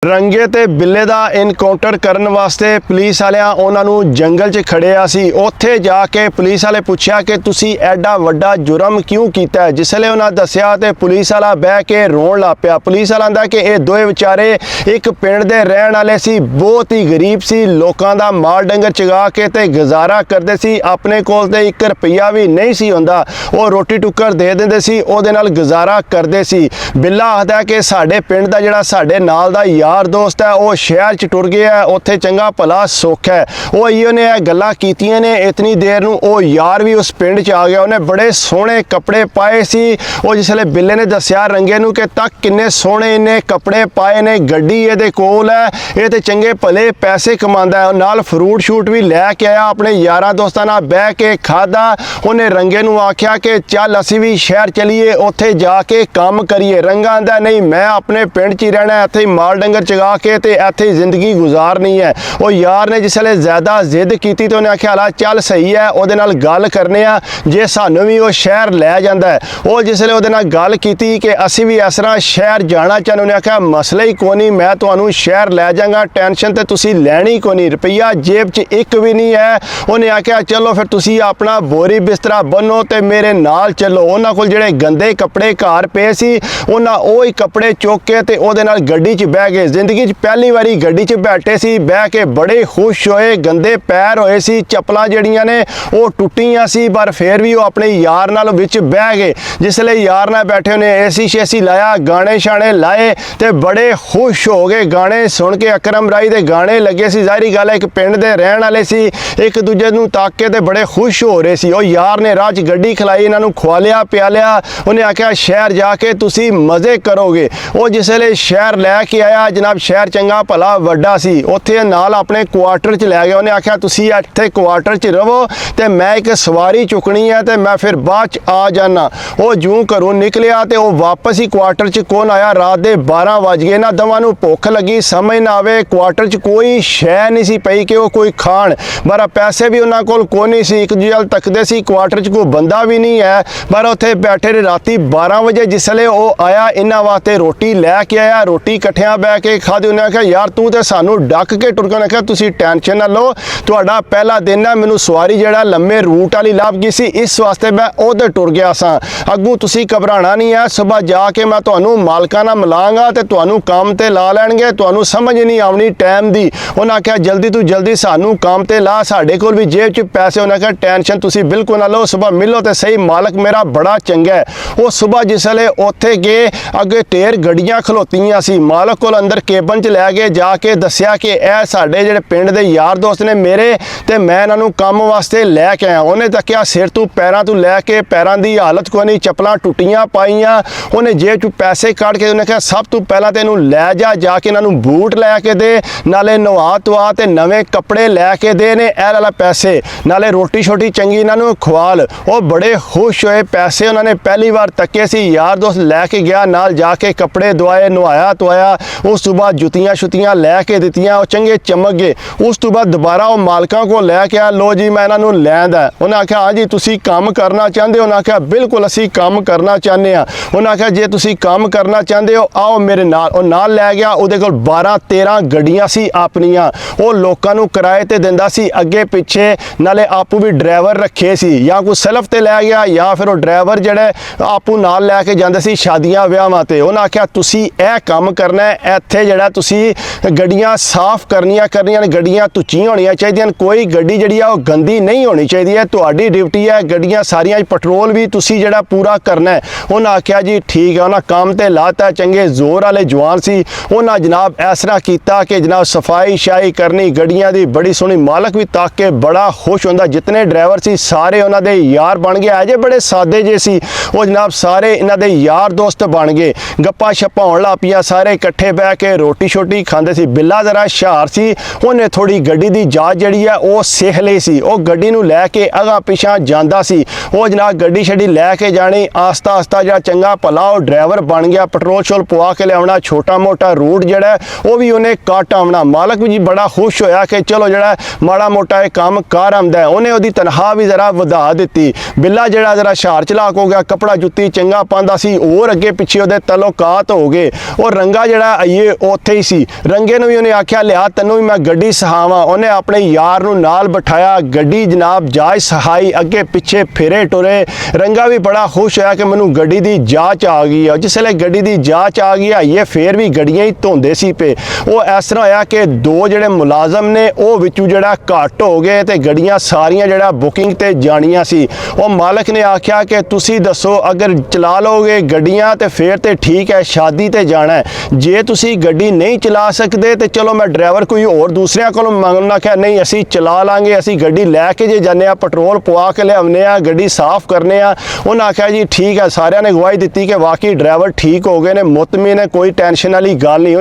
रंगे ते बिल्ले दा इनकाउंटर करन वास्ते पुलिस वालियां उन्हां नूं जंगल च खड़िया सी। उत्थे जाके पुलिस वाले पुछया कि तुसी एडा वड्डा जुर्म क्यों कीता है। जिसले उन्हां दस्सिया ते पुलिस वाला बह के रोण लग पिया। पुलिस वाला आंदा कि ये दोए विचारे एक पिंड दे रहण वाले सी, बहुत ही गरीब सी, लोकां दा माल डंगर चगा के ते गुजारा करदे सी। अपने कोल ते 1 रुपया भी नहीं सी हुंदा, वो रोटी टुक्कर दे दिंदे सी, ओहदे नाल गुजारा करदे सी। बिल्ला आखदा कि साडे पिंड दा जिहड़ा साडे नाल दा यार दोस्त है वो शहर च टुर गया है, उत्थे चंगा भला सुख है। वो इहो ने गल्लां कीतियां ने। इतनी देर नूं वो यार भी उस पिंड च आ गया। उन्हें बड़े सोहने कपड़े पाए सी। वो जिसले बिल्ले ने दस्सिया रंगे नूं कि तक किन्ने सोहने इन्हें कपड़े पाए ने, गड्डी इहदे कोल है, ये ते चंगे भले पैसे कमांदा है। नाल फ्रूट शूट भी लैके आया, अपने यारां दोस्तां नाल बह के खादा। उन्हें रंगे नूं आख्या कि चल असीं भी शहर चलीए, उत्थे जाके काम करिए। रंगा आंदा नहीं, मैं अपने पिंड च ही रहना, इत्थे माल डंगर चगा के ते इत्थे जिंदगी गुजारनी है। वो यार ने जिसले ज़्यादा जिद की तो उन्हें आख्या ला चल सही है, उहदे नाल गल करने आ, जे सानू भी वो शहर लै जांदा है। वो जिसले उहदे नाल गल कीती कि असीं भी इस तरह शहर जाना चाहते, उन्हें आख्या मसला ही कोई नहीं, मैं तुहानू शहर लै जांगा, टेंशन ते तुसीं लैनी कोई नहीं, रुपया जेब च एक भी नहीं है। उन्हें आख्या चलो फिर तुसीं अपना बोरी बिस्तरा बनो ते मेरे नाल चलो। उन्हां कोल जिहड़े गंदे कपड़े घर पे सी, उन्हां ओही कपड़े चुक के ते उहदे नाल गड्डी च बह गए। जिंदगी च पहली वारी गड्डी च बैठे सी, बह के बड़े खुश होए। गंदे पैर होए सी, चप्पलां जिहड़ियां ने वो टुट्टियां सी, पर फिर भी वो अपने यार नाल विच बह गए। जिसले यार नाल बैठे उन्हें एसी शेसी लाया, गाने शाने लाए ते बड़े खुश हो गए। गाने सुन के अकरम राई दे गाने लगे सी। जाहिर गल है एक पिंड दे रहण वाले सी, एक दूजे नूं ताक के ते बड़े खुश हो रहे सी। वो यार ने राह च गड्डी खलाई, इन्हां नूं खवालिया पियालिया। उन्हें आख्या शहर जाके तुसीं मज़े करोगे। वो जिसले शहर लैके आया, जनाब शहर चंगा भला वड्डा सी, उत्थे नाल अपने क्वार्टर च लै गया। उन्हें आख्या तुसीं इत्थे क्वार्टर च रवो ते मैं एक सवारी चुकनी है ते मैं फिर बाद च आ जाना। वो जूं घरों निकलिया ते वो वापस ही क्वार्टर च कौन आया। रात दे 12 वज गए। इन्हां दोवां नूं भुख लगी, समझ ना आवे, क्वार्टर च कोई शै नहीं सी पई कि वो कोई खाण, पर पैसे भी उन्हां कोल कोई नहीं सी। एक दूजे वल तकदे सी, क्वार्टर च कोई बंदा भी नहीं है, पर उत्थे बैठे रहे। राती 12 वजे जिसले वो आया, इन्हां वास्ते रोटी लैके आया, रोटी इकट्ठियां बह के खाधी। उन्हें आख्या यार तू तो सानू डक के टुर गया। आख्या तुसीं टेंशन ना लो, तुहाडा पहला दिन है, मैनू सवारी जिहड़ा लंबे रूट वाली लभ गई सी, इस वास्ते मैं उधर टुर गया सां। अगू तुसीं घबराना नहीं है, सुबह जाके मैं तुहानू मालकां नाल मिलांगा ते तुहानू काम ते ला लैणगे। तुहानू समझ नहीं आवनी टाइम दी। उन्हें आख्या जल्दी तू जल्दी सानू काम ते ला, साडे कोल भी जेब च पैसे। उन्हें आख्या टेंशन तुसीं बिल्कुल ना लो, सुबह मिलो ते सही, मालक मेरा बड़ा चंगा है। वो सुबह जिसले उत्थे गए, अगे ढेर गड्डियां खलोतियां सी। मालक कोल अंदर केबन च लै गए, जाके दस्सिया कि ए साडे जिहड़े पिंड दे यार दोस्त ने मेरे, ते मैं इन्हां नूं काम वास्ते लैके आया। उन्हें तक्या सिर तू पैरां तू लैके पैरां दी हालत कोई नहीं, चप्पलां टुट्टियां पाईयां। उन्हें जेब चों पैसे कढ के उन्हें कहा सब तू पहलां ते इहनूं लै जा, जाके इन्हां नूं बूट लैके दे, नाले नवा धवा ते नवें कपड़े लैके दे ने ए वाला पैसे, नाले रोटी शोटी चंगी इन्हां नूं खवाल। वो बड़े खुश होए। पैसे उन्होंने पहली बार तके सी, यार दोस्त लैके गया, नाल जाके कपड़े धवाए, नवाया धोया। उस तो बाद जुतियां शुतियां लैके दित्तियां, वो चंगे चमक गए। उस तो बाद दोबारा वो मालकां को लैके आया, लो जी मैं इन्हां नूं लैंदा। उन्हें आख्या हाँ जी तुसीं काम करना चाहते हो। उन्हें आख्या बिल्कुल असीं काम करना चाहते हैं। उन्हें आख्या जे तुसीं काम करना चाहते हो आओ मेरे नाल। वो नाल लै गया। उहदे कोल 12-13 गड्डियां सी अपनियां। वो लोकां नूं किराए ते दिंदा सी अगे पिछे, नाले आपू भी ड्राइवर रखे सी, या कोई सेल्फ ते लै गया, या फिर वो ड्राइवर जिहड़े आपू नाल लैके जांदे सी शादियां विआहां ते। उन्हें आख्या तुसीं ए काम करना है, इत्थे जिहड़ा तुसीं गड्डियां साफ करनियां ने, गड्डियां धुच्चियां होणियां चाहिदियां, कोई गड्डी जिहड़ी आ ओह गंदी नहीं होनी चाहिदी है। तुहाडी ड्यूटी है, गड्डियां सारियां पेट्रोल भी तुसीं जिहड़ा पूरा करना है। उन्हें आख्या जी ठीक है। उन्हें काम ते लाता, चंगे जोर वाले जवान सी। उन्हें जनाब इस तरह किया कि जनाब सफाई शाई करनी गड्डियां दी बड़ी सोहनी। मालक भी तक के बड़ा खुश होंदा। जितने ड्राइवर सी सारे उन्हां दे यार बन गए। अजे बड़े सादे जे सी, वो जनाब सारे इन्हां दे यार दोस्त बन गए। गप्पा शप्पा होण लग पिया, सारे इकट्ठे बह के रोटी शोटी खांदे सी। बिल्ला जरा हुशियार सी, उन्हें थोड़ी गड्डी दी जाच जिहड़ी है वो सीख लई सी। वो गड्डी नूं लैके अगां पिछां जांदा सी। वो जनाब गड्डी छड्डी लैके जानी, आस्ता आस्ता जिहड़ा चंगा भला वो ड्राइवर बन गया। पेट्रोल शोल पवा के लियावना, छोटा मोटा रूट जिहड़ा वो भी उन्हें कट आवना। मालक भी जी बड़ा खुश होया कि चलो जिहड़ा माड़ा मोटा काम कर आंदा है। उन्हें उहदी तनख्वाह भी जरा वधा दित्ती। बिल्ला जिहड़ा जरा हुशियार चलाक हो गया, कपड़ा जुत्ती चंगा पांदा सी, होर अगे पिछे उहदे तल्लुकात हो गए। और रंगा जिहड़ा ये ਉੱਥੇ ਹੀ ਸੀ। ਰੰਗੇ ਨੂੰ ਵੀ ਉਹਨੇ ਆਖਿਆ ਲਿਆ ਤੈਨੂੰ ਵੀ ਮੈਂ ਗੱਡੀ ਸਹਾਵਾਂ। ਉਹਨੇ ਆਪਣੇ ਯਾਰ ਨੂੰ ਨਾਲ ਬਿਠਾਇਆ, ਗੱਡੀ ਜਨਾਬ ਜਾਇਜ਼ ਸਹਾਈ, ਅੱਗੇ ਪਿੱਛੇ ਫਿਰੇ ਟੁਰੇ। ਰੰਗਾ ਵੀ ਬੜਾ ਖੁਸ਼ ਹੋਇਆ ਕਿ ਮੈਨੂੰ ਗੱਡੀ ਦੀ ਜਾਂਚ ਆ ਗਈ ਆ। ਜਿਸ ਵੇਲੇ ਗੱਡੀ ਦੀ ਜਾਂਚ ਆ ਗਈ ਆਈਏ ਫੇਰ ਵੀ ਗੱਡੀਆਂ ਹੀ ਧੋਂਦੇ ਸੀ ਪਏ। ਉਹ ਇਸ ਤਰ੍ਹਾਂ ਹੋਇਆ ਕਿ ਦੋ ਜਿਹੜੇ ਮੁਲਾਜ਼ਮ ਨੇ ਉਹ ਵਿੱਚੋਂ ਜਿਹੜਾ ਘੱਟ ਹੋ ਗਏ ਤੇ ਗੱਡੀਆਂ ਸਾਰੀਆਂ ਜਿਹੜਾ ਬੁਕਿੰਗ ਤੇ ਜਾਣੀਆਂ ਸੀ। ਉਹ ਮਾਲਕ ਨੇ ਆਖਿਆ ਕਿ ਤੁਸੀਂ ਦੱਸੋ ਅਗਰ ਚਲਾ ਲਓਗੇ ਗੱਡੀਆਂ ਤੇ ਫੇਰ ਤੇ ਠੀਕ ਹੈ, ਸ਼ਾਦੀ ਤੇ ਜਾਣਾ ਹੈ। ਜੇ ਤੁਸੀਂ ਗੱਡੀ ਨਹੀਂ ਚਲਾ ਸਕਦੇ ਤੇ ਚਲੋ ਮੈਂ ਡਰਾਈਵਰ ਕੋਈ ਹੋਰ ਦੂਸਰਿਆਂ ਕੋਲੋਂ ਮੰਗਣਾ। ਕਿਹਾ ਨਹੀਂ ਅਸੀਂ ਚਲਾ ਲਾਂਗੇ, ਅਸੀਂ ਗੱਡੀ ਲੈ ਕੇ ਜੇ ਜਾਂਦੇ ਆ, ਪੈਟਰੋਲ ਪਵਾ ਕੇ ਲਿਆਉਂਦੇ ਆ, ਗੱਡੀ ਸਾਫ਼ ਕਰਨੇ ਆ। ਉਹਨਾਂ ਆਖਿਆ ਜੀ ਠੀਕ ਹੈ। ਸਾਰਿਆਂ ਨੇ ਗਵਾਹੀ ਦਿੱਤੀ ਕਿ ਵਾਕਈ ਡਰਾਈਵਰ ਠੀਕ ਹੋ ਗਏ ਨੇ, ਮੁਤਮੀਨ ਹੈ, ਕੋਈ ਟੈਨਸ਼ਨ ਵਾਲੀ ਗੱਲ ਨਹੀਂ।